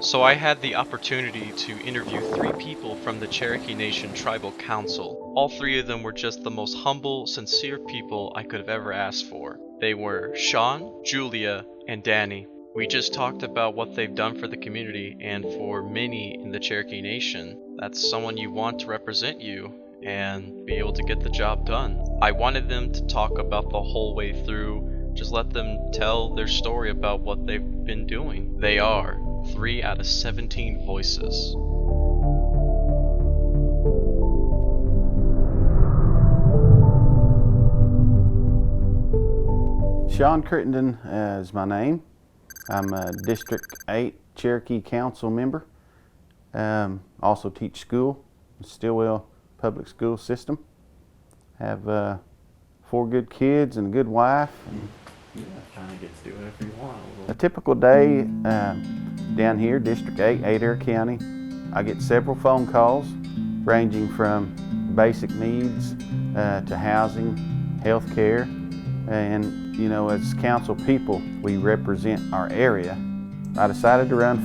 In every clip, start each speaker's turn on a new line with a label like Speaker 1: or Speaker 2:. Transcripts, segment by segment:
Speaker 1: So I had the opportunity to interview 3 people from the Cherokee Nation Tribal Council. All 3 of them were just the most humble, sincere people I could have ever asked for. They were Shawn, Julia, and Danny. We just talked about what they've done for the community, and for many in the Cherokee Nation, that's someone you want to represent you and be able to get the job done. I wanted them to talk about the whole way through, just let them tell their story about what they've been doing. They are 3 out of 17 voices.
Speaker 2: Shawn Crittenden is my name. I'm a District 8 Cherokee Council member. Also teach school, Stillwell Public School System. Have 4 good kids and a good wife.
Speaker 3: Yeah, kind of gets to do whatever you want.
Speaker 2: A typical day down here, District 8, Adair County, I get several phone calls ranging from basic needs to housing, health care, and you know, as council people, we represent our area. I decided to run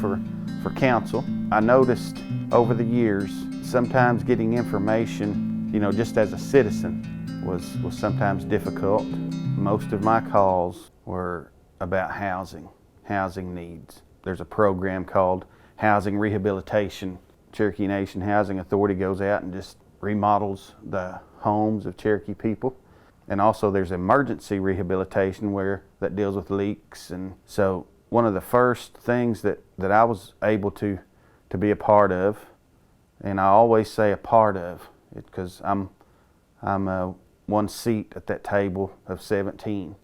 Speaker 2: for council. I noticed over the years, sometimes getting information, you know, just as a citizen was sometimes difficult. Most of my calls were about housing needs. There's a program called Housing Rehabilitation. Cherokee Nation Housing Authority goes out and just remodels the homes of Cherokee people. And also there's emergency rehabilitation that deals with leaks. And so one of the first things that I was able to be a part of, and I always say a part of, because I'm one seat at that table of 17.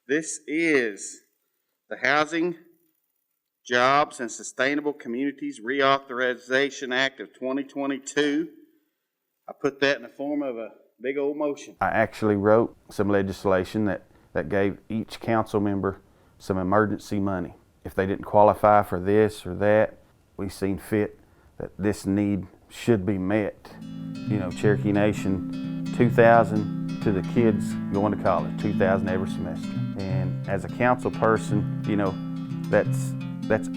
Speaker 2: This is the Housing, Jobs, and Sustainable Communities Reauthorization Act of 2022. I put that in the form of a big old motion. I actually wrote some legislation that gave each council member some emergency money. If they didn't qualify for this or that, we seen fit that this need should be met. You know, Cherokee Nation, $2,000 to the kids going to college, $2,000 every semester. And as a council person, you know, that's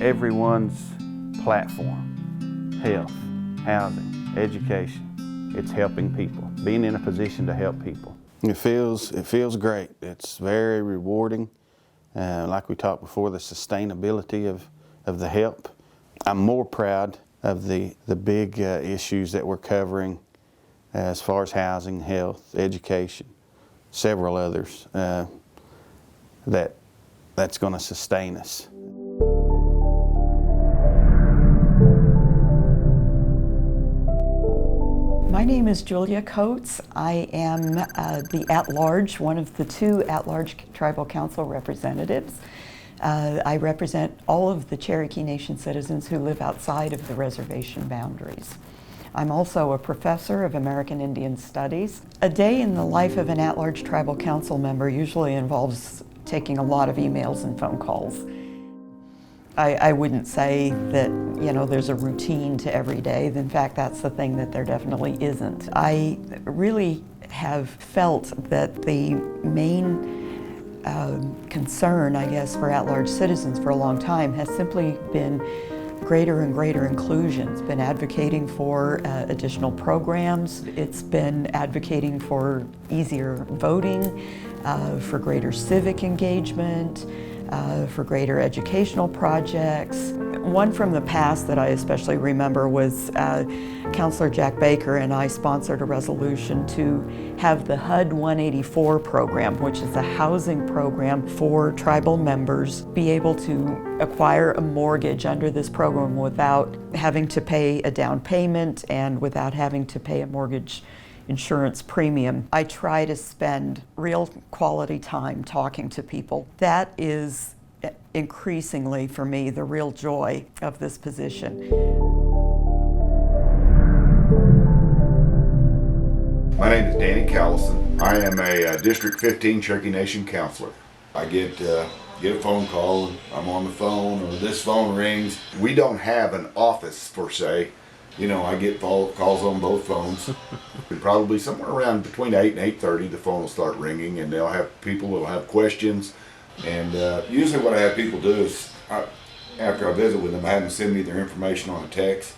Speaker 2: everyone's platform. Health, housing, education. It's helping people, being in a position to help people. It feels great. It's very rewarding. Like we talked before, the sustainability of the help. I'm more proud of the big issues that we're covering as far as housing, health, education, several others that's going to sustain us.
Speaker 4: My name is Julia Coates. I am the at-large, one of the 2 at-large tribal council representatives. I represent all of the Cherokee Nation citizens who live outside of the reservation boundaries. I'm also a professor of American Indian Studies. A day in the life of an at-large tribal council member usually involves taking a lot of emails and phone calls. I wouldn't say that, you know, there's a routine to every day. In fact, that's the thing that there definitely isn't. I really have felt that the main concern, I guess, for at-large citizens for a long time has simply been greater and greater inclusion. It's been advocating for additional programs. It's been advocating for easier voting, for greater civic engagement, for greater educational projects. One from the past that I especially remember was Councilor Jack Baker and I sponsored a resolution to have the HUD 184 program, which is a housing program for tribal members, be able to acquire a mortgage under this program without having to pay a down payment and without having to pay a mortgage insurance premium. I try to spend real quality time talking to people. That is increasingly, for me, the real joy of this position.
Speaker 5: My name is Danny Callison. I am a District 15 Cherokee Nation counselor. I get a phone call, and I'm on the phone, or this phone rings. We don't have an office per se. You know, I get calls on both phones. Probably somewhere around between 8 and 8:30, the phone will start ringing, and they'll have people that'll have questions. And usually what I have people do is after I visit with them, I have them send me their information on a text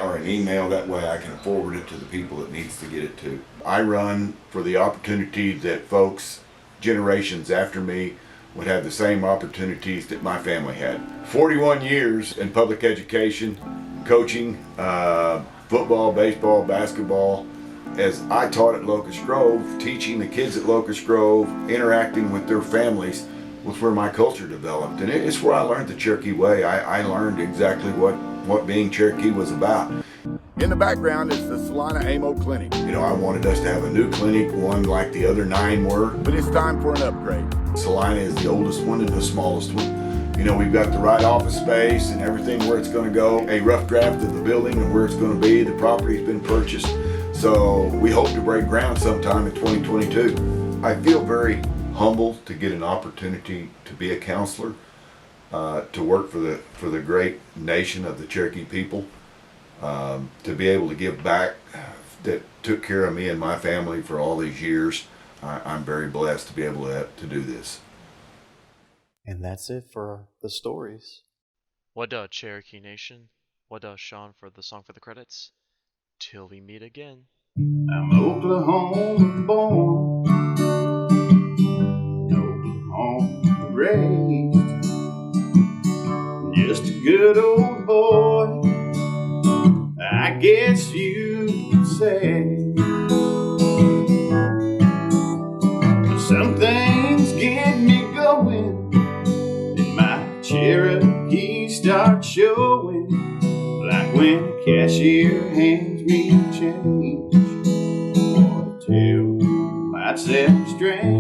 Speaker 5: or an email. That way I can forward it to the people that needs to get it to. I run for the opportunity that folks, generations after me, would have the same opportunities that my family had. 41 years in public education, coaching, football, baseball, basketball. As I taught at Locust Grove, teaching the kids at Locust Grove, interacting with their families, was where my culture developed. And it's where I learned the Cherokee way. I learned exactly what being Cherokee was about. In the background is the Salina AMO Clinic. You know, I wanted us to have a new clinic, one like the other 9 were, but it's time for an upgrade. Salina is the oldest one and the smallest one. You know, we've got the right office space and everything where it's going to go, a rough draft of the building and where it's going to be. The property's been purchased. So we hope to break ground sometime in 2022. I feel very humbled to get an opportunity to be a counselor, to work for the great nation of the Cherokee people, to be able to give back, that took care of me and my family for all these years. I'm very blessed to be able to do this.
Speaker 3: And that's it for the stories.
Speaker 1: What Cherokee Nation? What Shawn for the song for the credits? Till we meet again.
Speaker 2: I'm Oklahoma born, Oklahoma raised, just a good old boy, I guess you could say. Some things get me going, and my Cherokee starts showing, like when a cashier hands me change. Tell might sound strange,